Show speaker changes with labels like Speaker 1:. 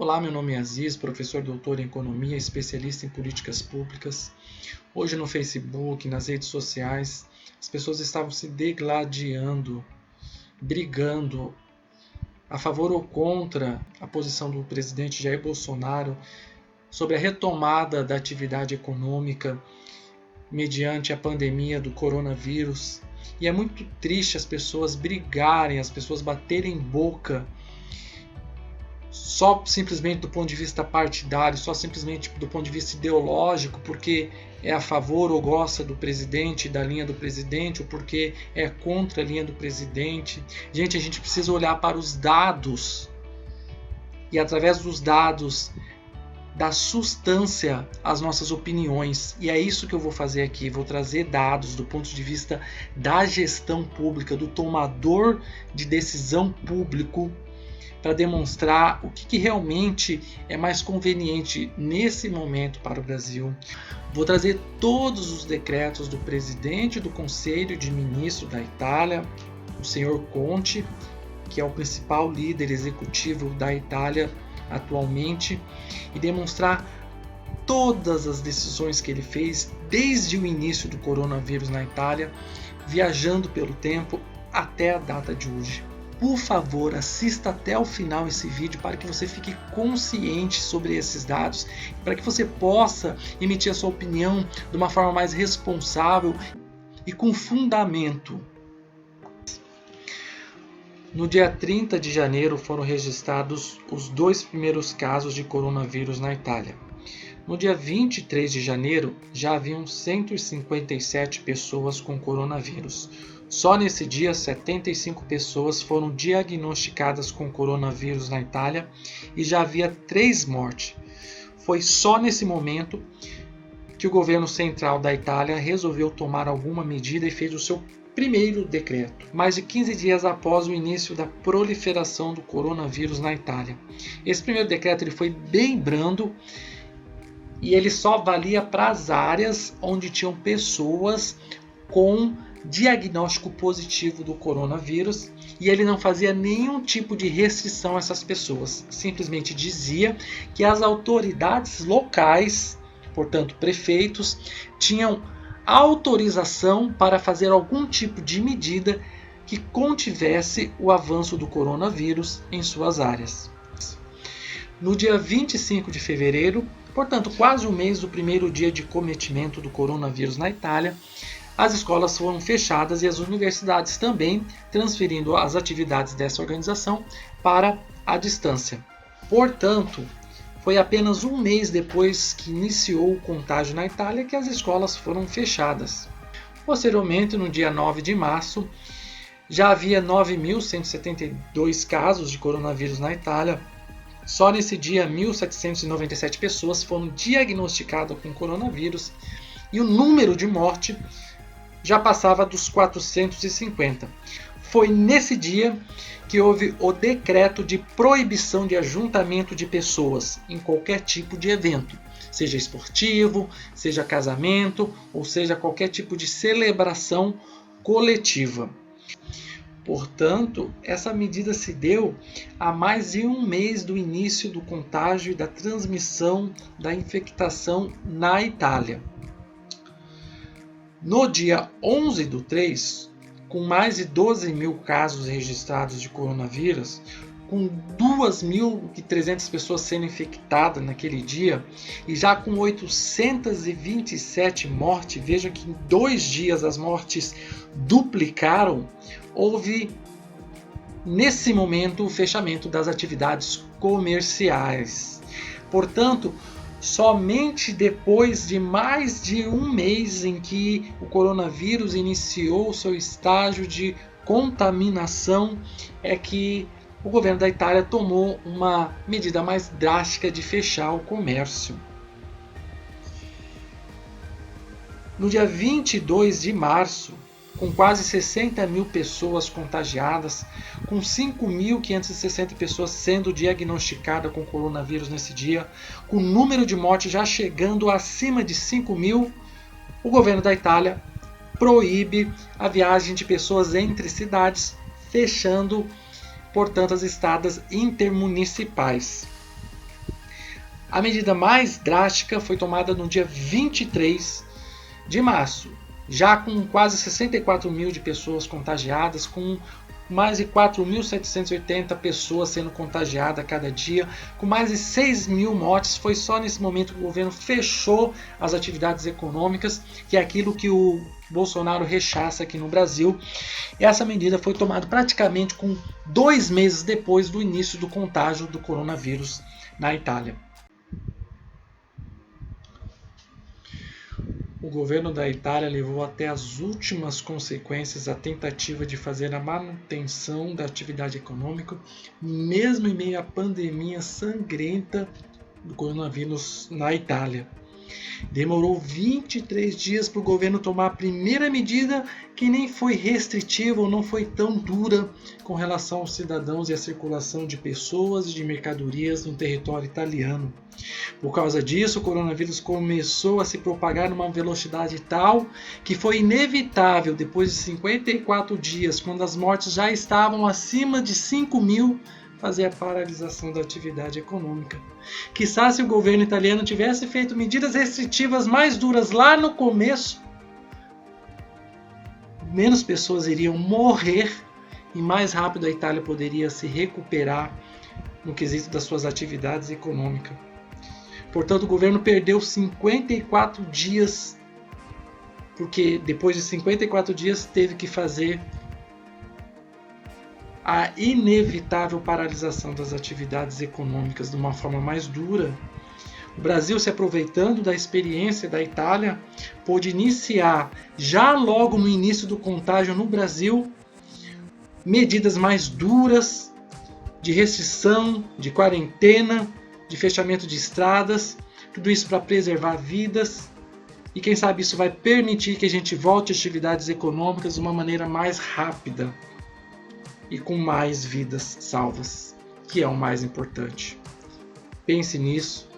Speaker 1: Olá, meu nome é Aziz, professor doutor em Economia, especialista em políticas públicas. Hoje no Facebook, nas redes sociais, as pessoas estavam se degladiando, brigando a favor ou contra a posição do presidente Jair Bolsonaro sobre a retomada da atividade econômica mediante a pandemia do coronavírus. E é muito triste as pessoas brigarem, as pessoas baterem boca só simplesmente do ponto de vista partidário, só simplesmente do ponto de vista ideológico, porque é a favor ou gosta do presidente, da linha do presidente, ou porque é contra a linha do presidente. Gente, a gente precisa olhar para os dados e, através dos dados, dar substância às nossas opiniões. E é isso que eu vou fazer aqui. Vou trazer dados do ponto de vista da gestão pública, do tomador de decisão público, para demonstrar o que realmente é mais conveniente nesse momento para o Brasil. Vou trazer todos os decretos do presidente do Conselho de Ministros da Itália, o senhor Conte, que é o principal líder executivo da Itália atualmente, e demonstrar todas as decisões que ele fez desde o início do coronavírus na Itália, viajando pelo tempo até a data de hoje. Por favor, assista até o final esse vídeo para que você fique consciente sobre esses dados, para que você possa emitir a sua opinião de uma forma mais responsável e com fundamento. No dia 30 de janeiro foram registrados os 2 primeiros casos de coronavírus na Itália. No dia 23 de janeiro já haviam 157 pessoas com coronavírus. Só nesse dia, 75 pessoas foram diagnosticadas com coronavírus na Itália e já havia 3 mortes. Foi só nesse momento que o governo central da Itália resolveu tomar alguma medida e fez o seu primeiro decreto, mais de 15 dias após o início da proliferação do coronavírus na Itália. Esse primeiro decreto ele foi bem brando e ele só valia para as áreas onde tinham pessoas com diagnóstico positivo do coronavírus, e ele não fazia nenhum tipo de restrição a essas pessoas. Simplesmente dizia que as autoridades locais, portanto prefeitos, tinham autorização para fazer algum tipo de medida que contivesse o avanço do coronavírus em suas áreas. No dia 25 de fevereiro, portanto quase um mês do primeiro dia de cometimento do coronavírus na Itália, as escolas foram fechadas e as universidades também, transferindo as atividades dessa organização para a distância. Portanto, foi apenas um mês depois que iniciou o contágio na Itália que as escolas foram fechadas. Posteriormente, no dia 9 de março, já havia 9.172 casos de coronavírus na Itália. Só nesse dia, 1.797 pessoas foram diagnosticadas com coronavírus e o número de mortes já passava dos 450. Foi nesse dia que houve o decreto de proibição de ajuntamento de pessoas em qualquer tipo de evento, seja esportivo, seja casamento, ou seja qualquer tipo de celebração coletiva. Portanto, essa medida se deu há mais de um mês do início do contágio e da transmissão da infectação na Itália. No dia 11/3, com mais de 12 mil casos registrados de coronavírus, com 2.300 pessoas sendo infectadas naquele dia e já com 827 mortes, veja que em 2 dias as mortes duplicaram, houve nesse momento o fechamento das atividades comerciais. Portanto, somente depois de mais de um mês em que o coronavírus iniciou seu estágio de contaminação é que o governo da Itália tomou uma medida mais drástica de fechar o comércio. No dia 22 de março, com quase 60 mil pessoas contagiadas, com 5.560 pessoas sendo diagnosticadas com coronavírus nesse dia, com o número de mortes já chegando acima de 5.000, o governo da Itália proíbe a viagem de pessoas entre cidades, fechando, portanto, as estradas intermunicipais. A medida mais drástica foi tomada no dia 23 de março, já com quase 64 mil de pessoas contagiadas, com mais de 4.780 pessoas sendo contagiadas a cada dia, com mais de 6 mil mortes. Foi só nesse momento que o governo fechou as atividades econômicas, que é aquilo que o Bolsonaro rechaça aqui no Brasil. E essa medida foi tomada praticamente com 2 meses depois do início do contágio do coronavírus na Itália. O governo da Itália levou até as últimas consequências a tentativa de fazer a manutenção da atividade econômica, mesmo em meio à pandemia sangrenta do coronavírus na Itália. Demorou 23 dias para o governo tomar a primeira medida que nem foi restritiva ou não foi tão dura com relação aos cidadãos e à circulação de pessoas e de mercadorias no território italiano. Por causa disso, o coronavírus começou a se propagar numa velocidade tal que foi inevitável, depois de 54 dias, quando as mortes já estavam acima de 5 mil, fazer a paralisação da atividade econômica. Quizá se o governo italiano tivesse feito medidas restritivas mais duras lá no começo, menos pessoas iriam morrer e mais rápido a Itália poderia se recuperar no quesito das suas atividades econômicas. Portanto, o governo perdeu 54 dias, porque depois de 54 dias teve que fazer a inevitável paralisação das atividades econômicas de uma forma mais dura. O Brasil, se aproveitando da experiência da Itália, pôde iniciar, já logo no início do contágio no Brasil, medidas mais duras de restrição, de quarentena, de fechamento de estradas, tudo isso para preservar vidas. E quem sabe isso vai permitir que a gente volte às atividades econômicas de uma maneira mais rápida e com mais vidas salvas, que é o mais importante. Pense nisso,